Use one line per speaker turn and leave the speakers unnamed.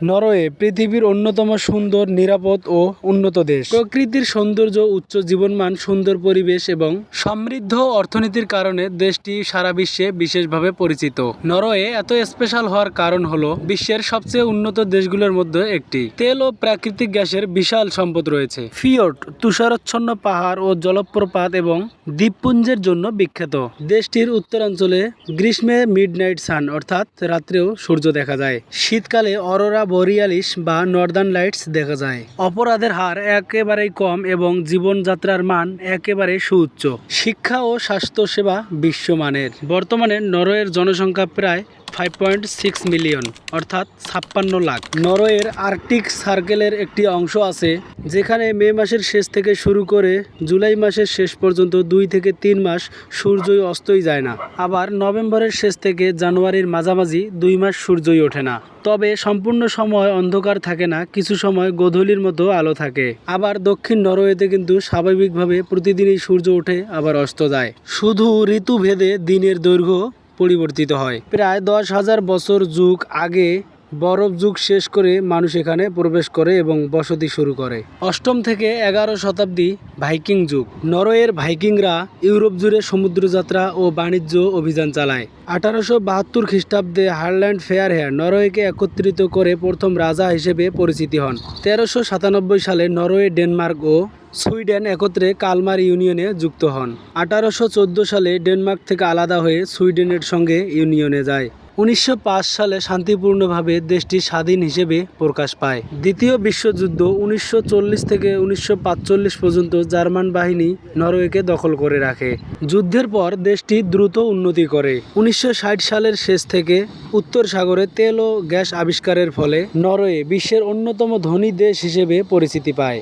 Norway পৃথিবীর অন্যতম সুন্দর, নিরাপদ ও উন্নত দেশ। প্রকৃতির সৌন্দর্য, উচ্চ জীবনমান, সুন্দর পরিবেশ এবং সমৃদ্ধ অর্থনীতির কারণে দেশটি সারা বিশ্বে বিশেষভাবে পরিচিত। নরওয়ে এত স্পেশাল হওয়ার কারণ হলো বিশ্বের সবচেয়ে উন্নত দেশগুলোর মধ্যে একটি। তেল ও প্রাকৃতিক গ্যাসের বিশাল সম্পদ রয়েছে। ফিয়োর্ড, তুষারাচ্ছন্ন পাহাড় ও জলপ্রপাত এবং দ্বীপপুঞ্জের জন্য বিখ্যাত। দেশটির উত্তরাঞ্চলে গ্রীষ্মে মিডনাইট সান অর্থাৎ রাত্রেও সূর্য দেখা যায়। শীতকালে অরোরা বোরিয়ালিস বা নর্দার্ন লাইটস দেখা যায়। অপরাধের হার একেবারেই কম এবং জীবনযাত্রার মান একেবারে সুউচ্চ। শিক্ষা ও স্বাস্থ্যসেবা বিশ্বমানের। বর্তমানে নরওয়ের জনসংখ্যা প্রায় 5.6 মিলিয়ন অর্থাৎ 56 লাখ। নরওয়ের আর্কটিক সার্কেলের একটি অংশ আছে যেখানে মে মাসের শেষ থেকে শুরু করে জুলাই মাসের শেষ পর্যন্ত 2 থেকে 3 মাস সূর্যই অস্তই যায় না। আবার নভেম্বরের শেষ থেকে জানুয়ারির মাঝামাঝি 2 মাস সূর্যই ওঠে না। তবে সম্পূর্ণ সময় অন্ধকার থাকে না, কিছু সময় গোধূলির মতো আলো থাকে। আবার দক্ষিণ নরওয়েতে কিন্তু স্বাভাবিকভাবে প্রতিদিনই সূর্য ওঠে আবার অস্ত যায়। শুধু ঋতুভেদে দিনের দৈর্ঘ্য পরিবর্তিত হয়। প্রায় 10,000 বছর যুগ আগে বরফ যুগ শেষ করে মানুষ এখানে প্রবেশ করে এবং বসতি শুরু করে। 8ম থেকে 11 শতাব্দী ভাইকিং যুগ। নরওয়ের ভাইকিংরা ইউরোপ জুড়ে সমুদ্রযাত্রা ও বাণিজ্য অভিযান চালায়। 1872 খ্রিস্টাব্দে হারল্যান্ড ফেয়ারহেয়ার নরওয়েকে একত্রিত করে প্রথম রাজা হিসেবে পরিচিতি হন। 1397 সালে নরওয়ে, ডেনমার্ক ও সুইডেন একত্রে কালমার ইউনিয়নে যুক্ত হন। 1814 সালে ডেনমার্ক থেকে আলাদা হয়ে সুইডেনের সঙ্গে ইউনিয়নে যায়। 1905 সালে শান্তিপূর্ণভাবে দেশটি স্বাধীন হিসেবে প্রকাশ পায়। দ্বিতীয় বিশ্বযুদ্ধ 1940 থেকে 1945 পর্যন্ত জার্মান বাহিনী নরওয়েকে দখল করে রাখে। যুদ্ধের পর দেশটি দ্রুত উন্নতি করে। 1960 সালের শেষ থেকে উত্তর সাগরে তেল ও গ্যাস আবিষ্কারের ফলে নরওয়ে বিশ্বের অন্যতম ধনী দেশ হিসেবে পরিচিতি পায়।